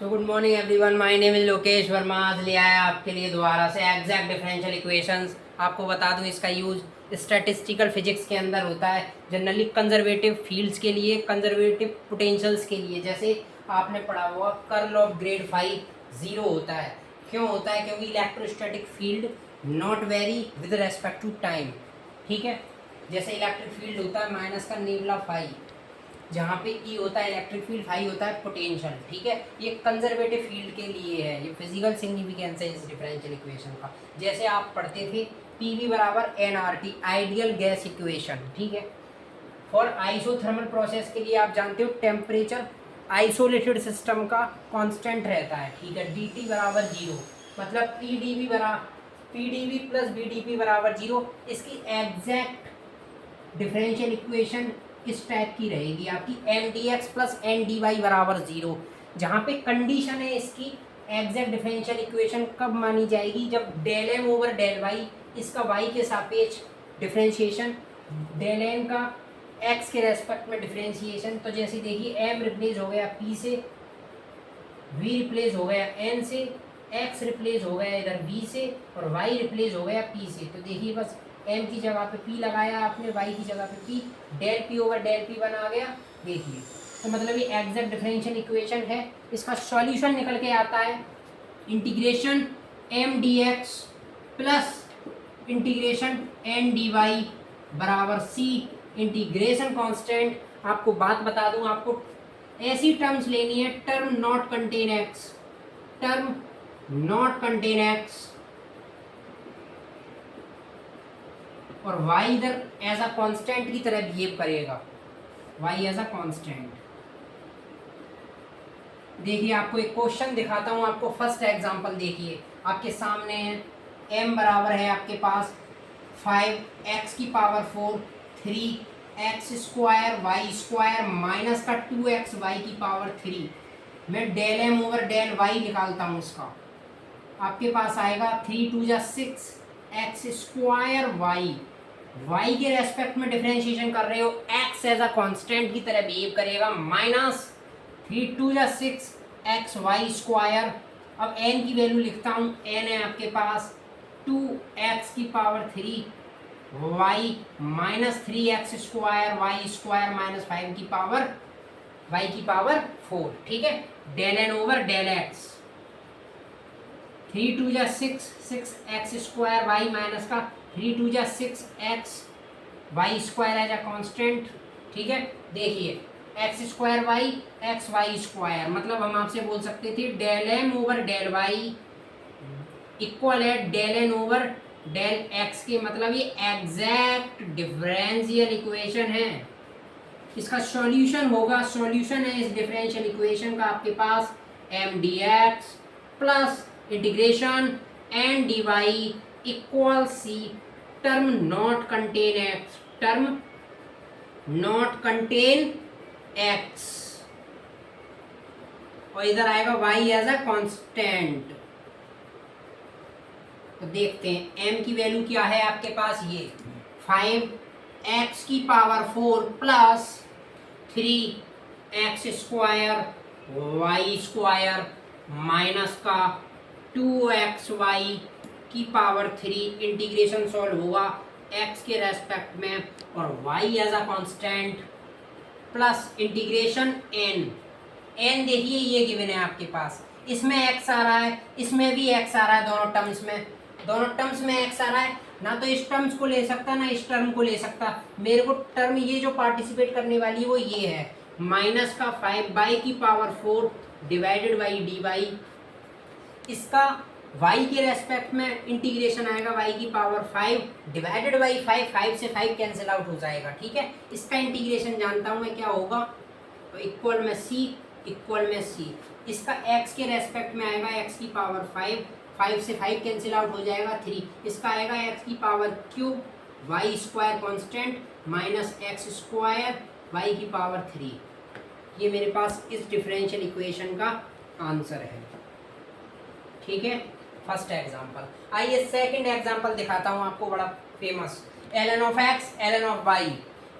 So good morning everyone, my name is Lokesh Verma. आज ले आया आपके लिए दोबारा से एग्जैक्ट डिफरेंशियल इक्वेशंस। आपको बता दूं इसका यूज स्टैटिस्टिकल फिजिक्स के अंदर होता है, जनरली कंजर्वेटिव फील्ड्स के लिए, कंजर्वेटिव पोटेंशियल्स के लिए। जैसे आपने पढ़ा हुआ कर्ल ऑफ ग्रेड 5 0 होता है। क्यों होता है? क्योंकि electrostatic field not very with respect to time. ठीक है, जैसे इलेक्ट्रिक फील्ड होता है माइनस का नेबला 5, जहाँ पे ई होता है इलेक्ट्रिक फील्ड, फाई होता है पोटेंशियल। ठीक है, ये कंजर्वेटिव फील्ड के लिए है, ये फिजिकल सिग्निफिकेंस है इस डिफरेंशियल इक्वेशन का। जैसे आप पढ़ते थे पीवी बराबर एनआरटी, आइडियल गैस इक्वेशन। ठीक है, फॉर आइसोथर्मल प्रोसेस के लिए आप जानते हो टेम्परेचर आइसोलेटेड सिस्टम का कांस्टेंट रहता है। ठीक है, dt बराबर 0, मतलब पीडीवी प्लस बीडीपी बराबर 0। इसकी एग्जैक्ट डिफरेंशियल इक्वेशन इस टाइप की रहेगी आपकी, M D X plus N D Y बराबर 0। जहाँ पे कंडीशन है इसकी एग्जैक्ट डिफरेंशियल इक्वेशन कब मानी जाएगी? जब del M over del Y, इसका वाई के सापेक्ष डिफरेंशिएशन, डेल एम का एक्स के रेस्पेक्ट में डिफरेंशिएशन। तो जैसे देखिए एम रिप्लेस हो गया पी से, वी रिप्लेस हो गया एन से, एक्स रिप्लेस हो गया इधर वी से, और वाई रिप्लेस हो गया पी से। तो देखिए बस एम की जगह पे पी लगाया आपने, वाई की जगह पे P, del P over del P बना गया। देखिए तो मतलब ये एग्जैक्ट डिफरेंशियल इक्वेशन है। इसका सॉल्यूशन निकल के आता है integration M D X plus integration N D Y बराबर सी इंटीग्रेशन कांस्टेंट। आपको बात बता दूं, आपको ऐसी टर्म्स लेनी है term not contain X, term not contain X और y इधर एज अ कांस्टेंट की तरह बिहेव करेगा, y एज अ कांस्टेंट। देखिए आपको एक क्वेश्चन दिखाता हूँ, आपको फर्स्ट एग्जांपल देखिए आपके सामने है। m बराबर है आपके पास 5x की power 4 3x square Y square minus का 2x y की पावर 3। मैं del M over del y निकालता हूँ इसका, आपके पास आएगा 3 2 6 x स्क्वायर y के रेस्पेक्ट में डिफरेंशिएशन कर रहे हो, x एज अ कांस्टेंट की तरह बिहेव करेगा, माइनस 3 2 6 x y स्क्वायर। अब n की वैल्यू लिखता हूँ, n है आपके पास 2x की power 3 y minus 3x square y square minus 5 की पावर y की पावर 4। ठीक है, del n over del x, 3 2 6 6x square Y minus का 3 2 6 x वाई स्क्वायर एज अ कांस्टेंट। ठीक है, देखिए X square Y x Y square, मतलब हम आपसे बोल सकते थे del M over del Y equal है del N over del X के, मतलब ये एग्जैक्ट डिफरेंशियल इक्वेशन है। इसका सॉल्यूशन होगा, सॉल्यूशन है इस डिफरेंशियल इक्वेशन का आपके पास M D X plus integration N D Y equal C term not contain X, term not contain X, और इधर आएगा y एज अ कांस्टेंट। तो देखते हैं m की वैल्यू क्या है आपके पास, ये 5x की power 4 plus 3x square y square minus का 2xy की पावर 3। इंटीग्रेशन सॉल्व होगा x के रेस्पेक्ट में और y as a constant plus integration n देखिए ये गिवन है आपके पास, इसमें x आ रहा है, इसमें भी x आ रहा है, दोनों टर्म्स में x आ रहा है। ना तो इस टर्म्स को ले सकता ना इस टर्म को ले सकता, मेरे को टर्म ये जो पार्टिसिपेट करने वाली है वो ये है, माइनस का 5 बाई की power 4 divided by D Y. इसका y के रेस्पेक्ट में इंटीग्रेशन आएगा y की पावर 5 डिवाइडेड बाई 5 से 5 कैंसिल आउट हो जाएगा। ठीक है, इसका इंटीग्रेशन जानता हूँ मैं क्या होगा, तो इक्वल में c, इक्वल में c। इसका x के रेस्पेक्ट में आएगा x की पावर 5 से 5 कैंसिल आउट हो जाएगा 3। इसका आएगा x की power cube y square constant minus x square y की पावर 3। ये मेरे पास इस डिफरेंशियल इक्वेशन का आंसर है। ठीक है, फर्स्ट एग्जांपल। आइए सेकंड एग्जांपल दिखाता हूँ आपको, बड़ा famous ln of x ln of y।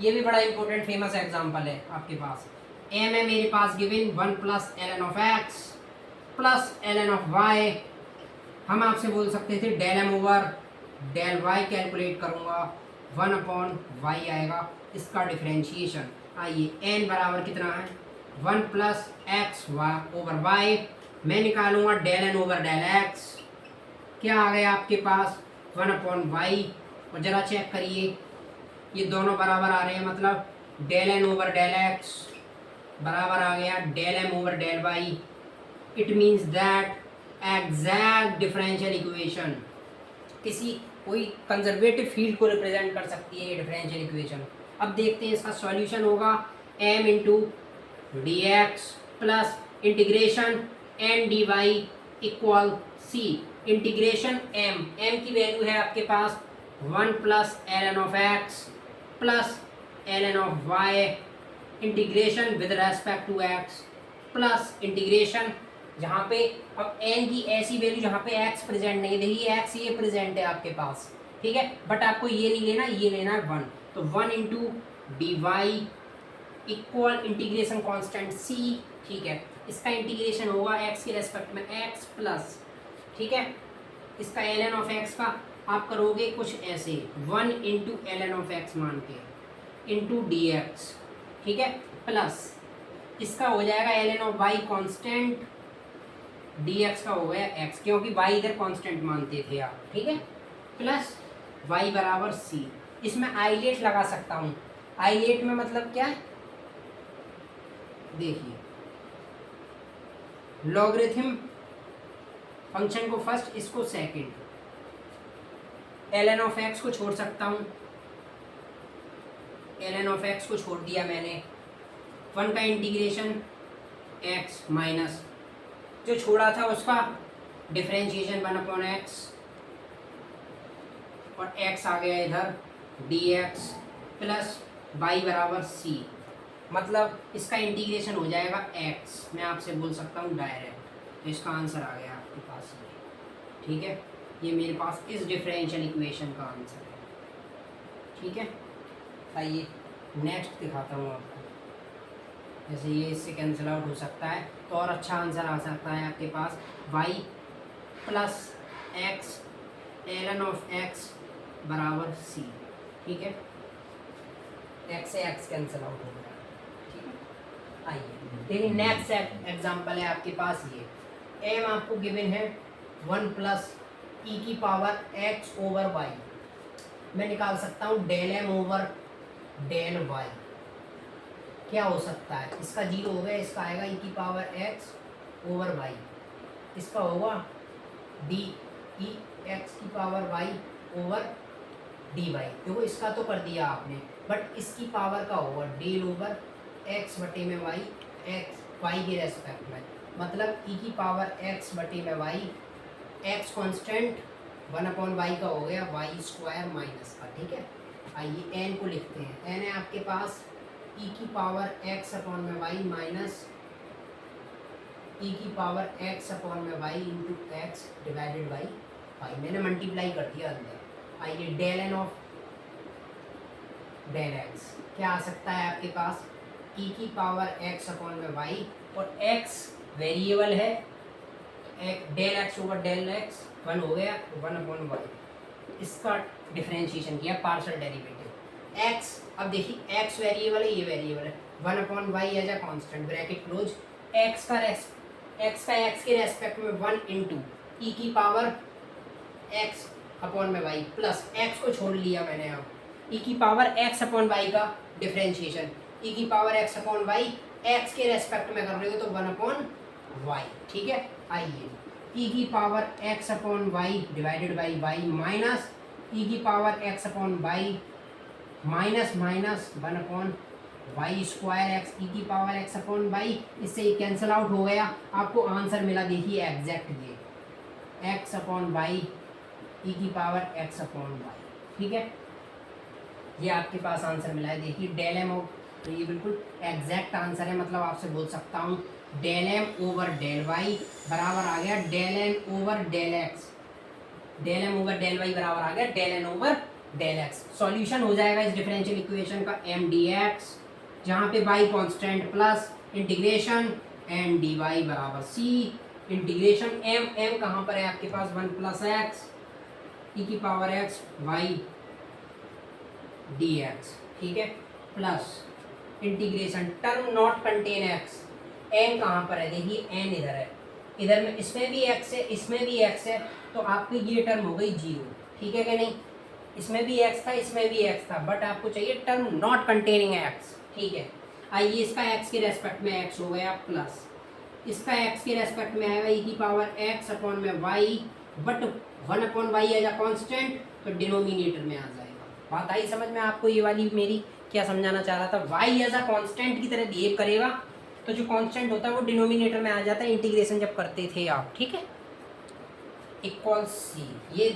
ये भी बड़ा इंपॉर्टेंट फेमस एग्जांपल है आपके पास। m है मेरे पास given 1 plus ln of x plus ln of y। हम आपसे बोल सकते थे del M over del Y calculate करूँगा, 1/y आएगा इसका डिफरेंशिएशन। आइए n बराबर कितना है, 1 प्लस एक्स ओवर वाई। मैं निकालूंगा del n over del x। क्या आ गया आपके पास, 1/y। और ज़रा चेक करिए ये दोनों बराबर आ रहे हैं, मतलब del n over del x बराबर आ गया del m over del y। It means that exact differential equation किसी कोई कंजर्वेटिव फील्ड को रिप्रेजेंट कर सकती है ये डिफरेंशियल इक्वेशन। अब देखते हैं इसका सॉल्यूशन होगा m into D X plus integration n D Y equal c। Integration m की वैल्यू है आपके पास 1 plus ln of x plus ln of y integration with respect to x plus integration जहाँ पे अब n की ऐसी वैल्यू जहाँ पे x प्रेजेंट नहीं है, देखिए x ये प्रेजेंट है आपके पास, ठीक है, बट आपको ये नहीं लेना, ये लेना है 1। तो 1 into D Y equal integration constant c, ठीक है, इसका इंटीग्रेशन होगा x के रेस्पेक्ट में x प्लस, ठीक है, इसका ln ऑफ x का आप करोगे कुछ ऐसे 1 इंटू ln ऑफ x मान के इंटू डी एक्स, ठीक है, प्लस इसका हो जाएगा ln of y constant, dx का हो गया x क्योंकि y इधर कांस्टेंट मानते थे आप, ठीक है, प्लस y बराबर c। इसमें आइलेट लगा सकता हूँ, आइलेट में मतलब क्या है, देखिए लॉगरिथम फंक्शन को फर्स्ट, इसको सेकंड, ln ऑफ x को छोड़ सकता हूँ, ln ऑफ x को छोड़ दिया मैंने, 1 का इंटीग्रेशन x माइनस जो छोड़ा था उसका डिफरेंशिएशन 1/x और x आ गया इधर dx प्लस y बराबर c, मतलब इसका इंटीग्रेशन हो जाएगा x। मैं आपसे बोल सकता हूँ डायरेक्ट, तो इसका आंसर आ गया आपके पास ये, ठीक है, ये मेरे पास इस डिफरेंशियल इक्वेशन का आंसर है, ठीक है। आइए नेक्स्ट दिखाता हूँ आपको, जैसे ये इससे कैंसिल आउट हो सकता है तो और अच्छा आंसर आ सकता है आपके पास y plus x ln of x बराबर c, ठीक है, x से x कैंसिल आउट हो गया, ठीक है। आइए देखिए नेक्स्ट एग्जांपल है आपके पास, ये m आपको गिवन है 1 प्लस e की पावर x ओवर y। मैं निकाल सकता हूँ del m over del y। क्या हो सकता है, इसका 0 हो गया, इसका आएगा e की पावर x ओवर y, इसका होगा डी ई एक्स की power y over D Y. देखो इसका तो कर दिया आपने, बट इसकी पावर का होगा डेल ओवर x बटे में y, x y के रेस्पेक्ट में, मतलब e की पावर x बटे में y, x कॉन्स्टेंट 1/y का हो गया y स्क्वायर माइनस का, ठीक है। आइए n को लिखते हैं, n है आपके पास e की पावर x अपॉन में y माइनस e की पावर x अपॉन में y into X divided by y। मैंने मल्टीप्लाई कर दिया अंदर। आइए del n of del x क्या आ सकता है आपके पास, e की पावर x अपॉन में y, और x वेरिएबल है, del x over del x 1 हो गया, 1/y, इसका डिफरेंशिएशन किया पार्शियल डेरिवेटिव x। अब देखिए x वेरिएबल है, ये वेरिएबल है, 1/y as a constant bracket close, x का x के रेस्पेक्ट में 1 इंटू ई की पावर x अपॉन में y प्लस x को छोड़ लिया मैंने, अब e की पावर x अपॉन y का डिफरेंशिएशन, e की power x upon y x के रेस्पेक्ट में कर रहे हो तो 1/y, ठीक है। आइए e की power x upon y divided by y minus e की power x upon y minus 1/y square X E की पावर x अपॉन y, इससे ये कैंसिल आउट हो गया, आपको आंसर मिला, देखिए एग्जैक्ट ये x अपॉन y ई की पावर x अपॉन y, ठीक है, ये आपके पास आंसर मिला है। देखिए डेल एम, तो ये बिल्कुल एग्जैक्ट आंसर है, मतलब आपसे बोल सकता हूँ del M over del Y बराबर आ गया del N over del X, del M over del Y बराबर आ गया del N over del X. Solution हो जाएगा इस डिफरेंशियल इक्वेशन का एम डी एक्स, जहाँ पे Y constant plus integration N D Y बराबर सी, इंटीग्रेशन एम, एम कहाँ पर है आपके पास, 1 प्लस एक्स ई की power X Y D X, ठीक है, plus integration term not contain X, N कहाँ पर है, देखिए एन इधर है, इधर में इसमें भी एक्स है, इसमें भी एक्स है, तो आपकी ये टर्म हो गई जीरो, ठीक है कि नहीं, इसमें भी एक्स था, इसमें भी एक्स था, बट आपको चाहिए टर्म नॉट कंटेनिंग एक्स, ठीक है। आइए इसका एक्स के रेस्पेक्ट में एक्स हो गया प्लस, इसका एक्स के रेस्पेक्ट में आएगा ई की पावर एक्स अपॉन में y, but 1 upon y as a constant, तो डिनोमिनेटर में आ जाएगा। बात आई समझ में आपको, ये वाली मेरी क्या समझाना चाह रहा था, वाई एज अ कॉन्स्टेंट की तरह बिहेव करेगा, तो जो कांस्टेंट होता है वो डिनोमिनेटर में आ जाता है, इंटीग्रेशन जब करते थे आप, ठीक है। इक्वल सी, ये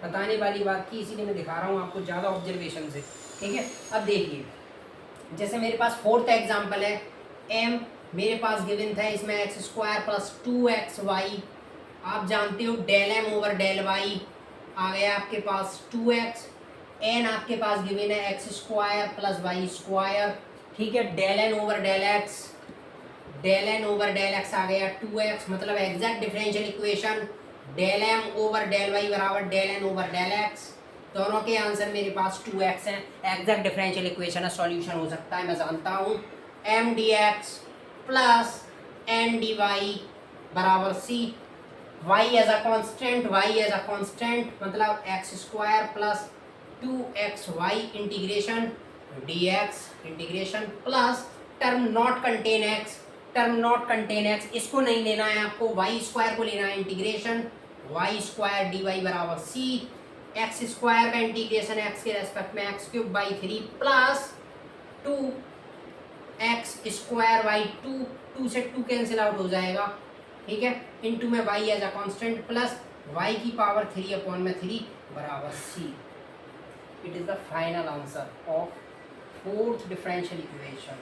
बताने वाली बात की, इसीलिए मैं दिखा रहा हूँ आपको ज़्यादा ऑब्जर्वेशन से, ठीक है। अब देखिए, जैसे मेरे पास फोर्थ एग्जांपल है, एम मेरे पास गिवन था, इसमें एक्स स्क्वायर प्लस 2xy, आप जानते हो del M over del Y आ गया आपके पास 2x, एन आपके पास गिवन है X square plus Y square, ठीक है, del N over del X, del N over del X आ गया 2x, मतलब exact differential equation del M over del Y बराबर del N over del X, दोनों के आंसर मेरे पास 2x हैं, एग्जैक्ट डिफरेंशियल इक्वेशन है, सॉल्यूशन हो सकता है, मैं जानता हूँ, M D X plus N D Y बराबर C, Y as a constant, Y as a constant मतलब X square plus 2xy integration D X integration plus term not contain X, term not contain X इसको नहीं लेना है आपको, Y square को लेना है integration, y square d Y बराबर सी, एक्स स्क्वायर का इंटीग्रेशन एक्स के रेस्पेक्ट में x cube by 3 plus 2x square by 2 से 2 कैंसिल आउट हो जाएगा, ठीक है, इनटू में y as a constant plus y की पावर 3 अपॉन में 3 बराबर c। It is the final answer of fourth differential equation.